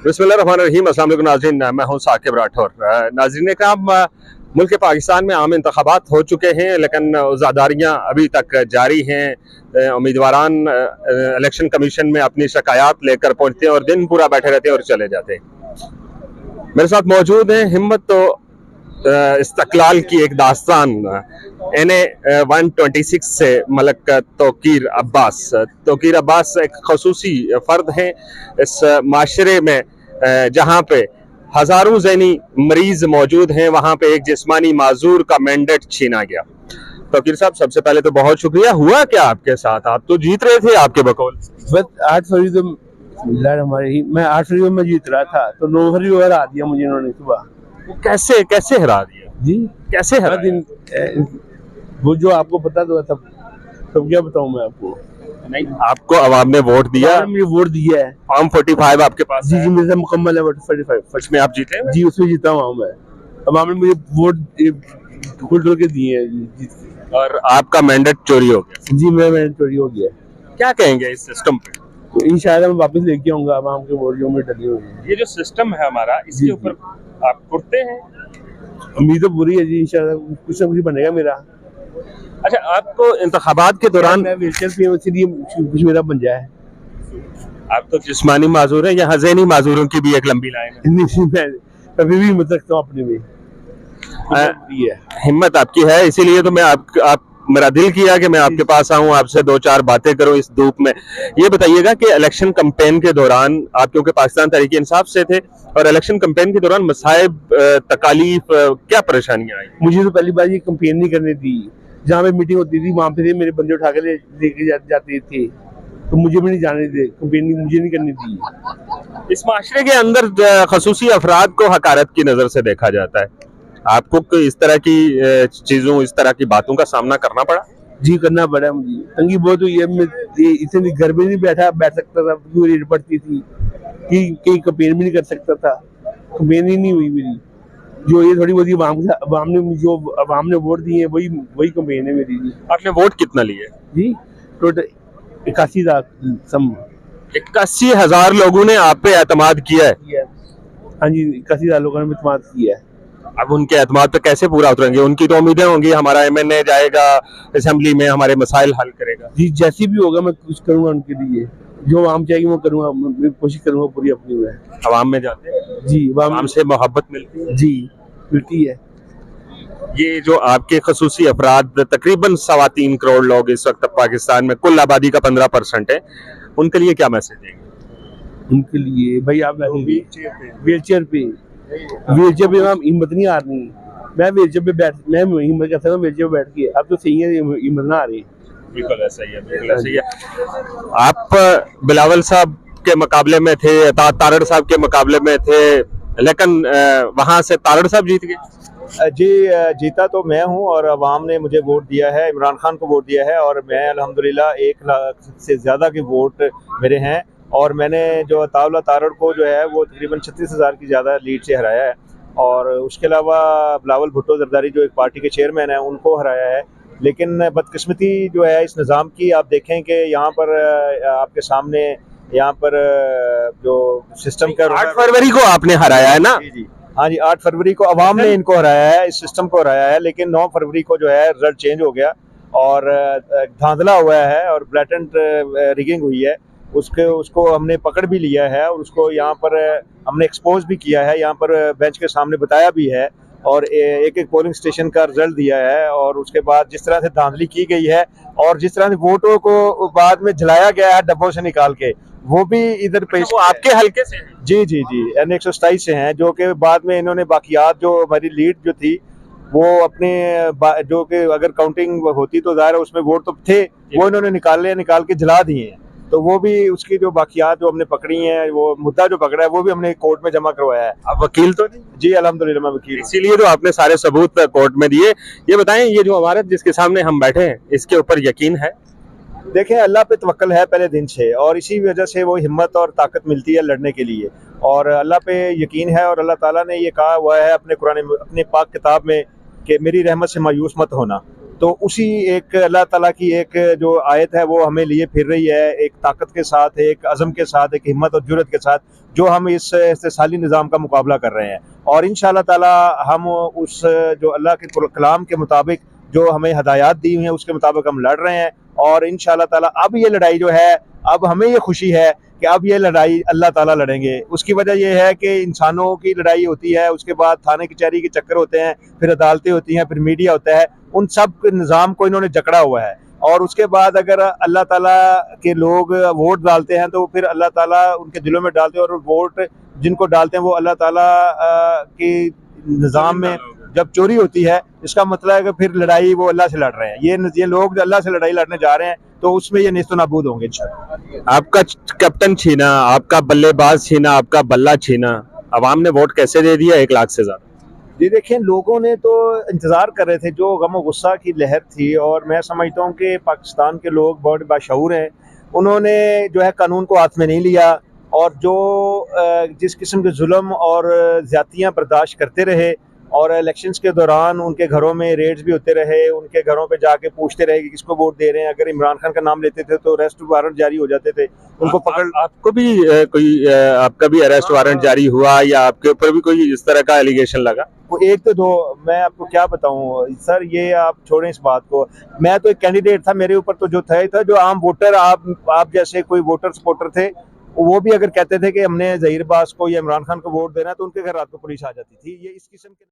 बिस्मिल्लाहिर्रहमानिर्रहीम। अस्सलाम वालेकुम नाज़रीन, मैं हूं साकिब राठौर। नाज़रीन कराम, मुल्क पाकिस्तान में आम इंतखाबात हो चुके हैं, लेकिन उज़ादारियाँ अभी तक जारी हैं। उम्मीदवारान इलेक्शन कमीशन में अपनी शिकायत लेकर पहुँचते हैं और दिन पूरा बैठे रहते हैं और चले जाते हैं। मेरे साथ मौजूद हैं हिम्मत तो इस्तक़लाल की एक दास्तान NA 126 से मलक तौकीर अब्बास। तौकीर अब्बास एक खसूसी फ़र्द हैं इस माशरे में, जहाँ पे हज़ारों ज़हनी मरीज़ मौजूद हैं, वहाँ पे एक जिस्मानी माजूर का मैंडेट छीना गया। तौकीर साहब, सबसे पहले तो बहुत शुक्रिया। हुआ क्या आपके साथ? आप तो जीत रहे थे आपके बकौल। बस 8 फरवरी तो मैं 8 फरवरी में जीत रहा था, तो 9 फरवरी को हरा दिया मुझे इन्होंने सुबह। कैसे कैसे हरा दिया जी, कैसे हरा दिन वो जो आपको पता तो तब क्या बताऊं मैं आपको। नहीं, आपको अवाम ने वोट दिया, मुझे वोट दिया है। फॉर्म 45 आपके पास? जी जी, मेरे से मुकम्मल है 45। फर्स्ट में आप जीते हैं? जी, उसमें जीता हूँ मैं। अवाम ने मुझे वोट खोल के दिए हैं और आपका मैंडेट चोरी हो गया? जी, मेरा मैंडेट चोरी हो गया। क्या कहेंगे इस सिस्टम पे? तो इंशाल्लाह मैं वापस लेके आऊंगा अवाम के वोट जो में डली हुई है। ये जो सिस्टम है हमारा, इसके ऊपर आप कुर्ते हैं? उम्मीद तो पूरी है जी, इंशाल्लाह कुछ ना कुछ बनेगा मेरा। अच्छा, आपको इंतखाबात के दौरान मैं व्हीलचेयर पे हूं, इसलिए कुछ मेरा बन जाए। आप तो जिस्मानी माजूर है, यहाँ ज़हनी माजूरों की भी एक लंबी लाइन है। मैं अभी भी हिम्मत रखता हूँ अपने में। हिम्मत आपकी है, इसीलिए तो मैं आप मेरा दिल किया कि मैं आपके पास आऊं, आपसे दो चार बातें करूं इस धूप में। ये बताइएगा कि इलेक्शन कैंपेन के दौरान आप, क्योंकि पाकिस्तान तहरीक इंसाफ से थे, और इलेक्शन कैंपेन के दौरान मसाइब, तकालीफ, क्या परेशानियां आई? मुझे तो पहली बार ये कैंपेन नहीं करनी थी। जहाँ पे मीटिंग होती थी वहाँ पे मेरे बंदे उठा के लेके जाते थे, तो मुझे भी नहीं जाने थे। कैंपेन मुझे नहीं करनी थी। इस माशरे के अंदर खसूसी अफराद को हकारत की नजर से देखा जाता है। आपको इस तरह की चीजों, इस तरह की बातों का सामना करना पड़ा? जी, करना पड़ा मुझे। तंगी बहुत हुई है। मैं इतने घर में नहीं बैठ सकता था, पूरी रेट पड़ती थी कि कहीं कैंपेन भी नहीं कर सकता था। कैंपेन ही नहीं हुई मेरी। जो ये थोड़ी बहुत अवाम ने वोट दिए, वही कैंपेन है मेरी। जी, आपने वोट कितना लिए? जी, टोटल 81,000 सम। 81,000 लोगों ने आप पे एतमाद किया है? हाँ जी, 81,000 लोगों ने एतमाद किया है। अब उनके एतमाद पे कैसे पूरा उतरेंगे? उनकी तो उम्मीदें होंगी हमारा MNA जाएगा असेंबली में, हमारे मसाइल हल करेगा। जी, जैसी भी होगा मैं कुछ करूंगा उनके लिए। जो आम चाहेगी वो करूंगा, मैं कोशिश करूंगा पूरी अपनी में। अवाम में जाते हैं जी, अवाम से मोहब्बत मिलती है? जी, मिलती है। ये जो आपके खसूसी अफराद, तकरीबन 3.25 करोड़ लोग इस वक्त पाकिस्तान में, कुल आबादी का 15% है, उनके लिए क्या मैसेज देंगे? उनके लिए भाई, आप व्हीलचेयर पे हिम्मत नहीं हारनी। मैं व्हीलचेयर पे हिम्मत करता हूँ व्हीलचेयर पे बैठ के। अब तो सही है, हिम्मत ना आ रही। बिल्कुल ऐसा ही है, बिल्कुल ऐसा ही है। आप बिलावल साहब के मुकाबले में थे, तारड़ साहब के मुकाबले में थे, लेकिन वहां से तारड़ साहब जीत गए। जी, जीता तो मैं हूं और अवाम ने मुझे वोट दिया है, इमरान खान को वोट दिया है, और मैं अल्हम्दुलिल्लाह 1 लाख से ज़्यादा के वोट मेरे हैं। और मैंने जो अताउल्लाह तारड़ को जो है वो तकरीबन 36,000 की ज़्यादा लीड से हराया है। और उसके अलावा बिलावल भुट्टो जरदारी जो एक पार्टी के चेयरमैन हैं, उनको हराया है। लेकिन बदकिस्मती जो है इस निज़ाम की, आप देखें कि यहाँ पर आपके सामने यहाँ पर जो सिस्टम का 8 फरवरी को आपने हराया है ना? जी जी, हाँ जी, 8 फरवरी को अवाम ने इनको हराया है, इस सिस्टम को हराया है। लेकिन 9 फरवरी को जो है रिजल्ट चेंज हो गया और धांधला हुआ है और ब्लैटेंट रिगिंग हुई है। उसको हमने पकड़ भी लिया है और उसको यहाँ पर हमने एक्सपोज भी किया है, यहाँ पर बेंच के सामने बताया भी है, और एक एक पोलिंग स्टेशन का रिजल्ट दिया है। और उसके बाद जिस तरह से धांधली की गई है और जिस तरह से वोटों को बाद में जलाया गया है डब्बों से निकाल के, वो भी इधर पेश। वो आपके हल्के से? जी जी जी, NA 127 से हैं, जो कि बाद में इन्होंने बाकियात, जो हमारी लीड जो थी वो अपने, जो कि अगर काउंटिंग होती तो ज़ाहिर है उसमें वोट तो थे, वो इन्होंने निकाल के जला दिए हैं। तो वो भी उसकी जो बाकियात जो हमने पकड़ी हैं, वो मुद्दा जो पकड़ा है वो भी हमने कोर्ट में जमा करवाया है। आप वकील तो नहीं? जी, अल्हम्दुलिल्लाह मैं वकील। इसीलिए तो आपने सारे सबूत कोर्ट में दिए। ये बताएं, ये जो इमारत जिसके सामने हम बैठे हैं, इसके ऊपर यकीन है? देखें, अल्लाह पे तवक्कल है पहले दिन से, और इसी वजह से वो हिम्मत और ताकत मिलती है लड़ने के लिए। और अल्लाह पे यकीन है, और अल्लाह ताला ने ये कहा हुआ है अपने कुरान, अपने पाक किताब में, कि मेरी रहमत से मायूस मत होना। तो उसी एक अल्लाह ताला की एक जो आयत है वो हमें लिए फिर रही है, एक ताकत के साथ, एक अज़म के साथ, एक हिम्मत और जुर्रत के साथ, जो हम इस इस्तिसाली निज़ाम का मुकाबला कर रहे हैं। और इंशाअल्लाह ताला हम उस जो अल्लाह के कलाम के मुताबिक जो हमें हदायत दी हुई है उसके मुताबिक हम लड़ रहे हैं। और इंशाअल्लाह ताला अब ये लड़ाई जो है, अब हमें ये खुशी है कि अब ये लड़ाई अल्लाह ताला लड़ेंगे। उसकी वजह ये है कि इंसानों की लड़ाई होती है, उसके बाद थाने कचहरी के चक्कर होते हैं, फिर अदालतें होती हैं, फिर मीडिया होता है, उन सब निज़ाम को इन्होंने जकड़ा हुआ है। और उसके बाद अगर अल्लाह ताला के लोग वोट डालते हैं तो फिर अल्लाह ताला उनके दिलों में डालते हैं, और वोट जिनको डालते हैं वो अल्लाह ताला के निज़ाम में जब चोरी होती है, इसका मतलब है कि फिर लड़ाई वो अल्लाह से लड़ रहे हैं। ये लोग अल्लाह से लड़ाई लड़ने जा रहे हैं, तो उसमें ये नेस्तो नाबूद होंगे इंशाअल्लाह। आपका कैप्टन छीना, आपका बल्लेबाज छीना, आपका बल्ला छीना, अवाम ने वोट कैसे दे दिया 1 लाख से ज्यादा? जी देखें, लोगों ने तो इंतज़ार कर रहे थे, जो गम और गुस्सा की लहर थी, और मैं समझता हूँ कि पाकिस्तान के लोग बहुत बाशऊर हैं। उन्होंने जो है कानून को हाथ में नहीं लिया, और जो जिस किस्म के जुल्म और ज़्यादतियाँ बर्दाश्त करते रहे, और इलेक्शंस के दौरान उनके घरों में रेड्स भी होते रहे, उनके घरों पे जाके पूछते रहे कि किसको वोट दे रहे हैं। अगर इमरान खान का नाम लेते थे तो अरेस्ट वारंट जारी हो जाते थे, उनको पकड़। आपको भी आपका भी अरेस्ट वारंट जारी हुआ, या आपके ऊपर भी कोई इस तरह का एलिगेशन लगा? वो एक तो दो, मैं आपको क्या बताऊं सर, ये आप छोड़ें इस बात को। मैं तो एक कैंडिडेट था, मेरे ऊपर तो जो था जो आम वोटर, आप जैसे कोई वोटर सपोर्टर थे, वो भी अगर कहते थे कि हमने ज़हीर बास को या इमरान खान को वोट देना, तो उनके घर रात को पुलिस आ जाती थी। ये इस किस्म के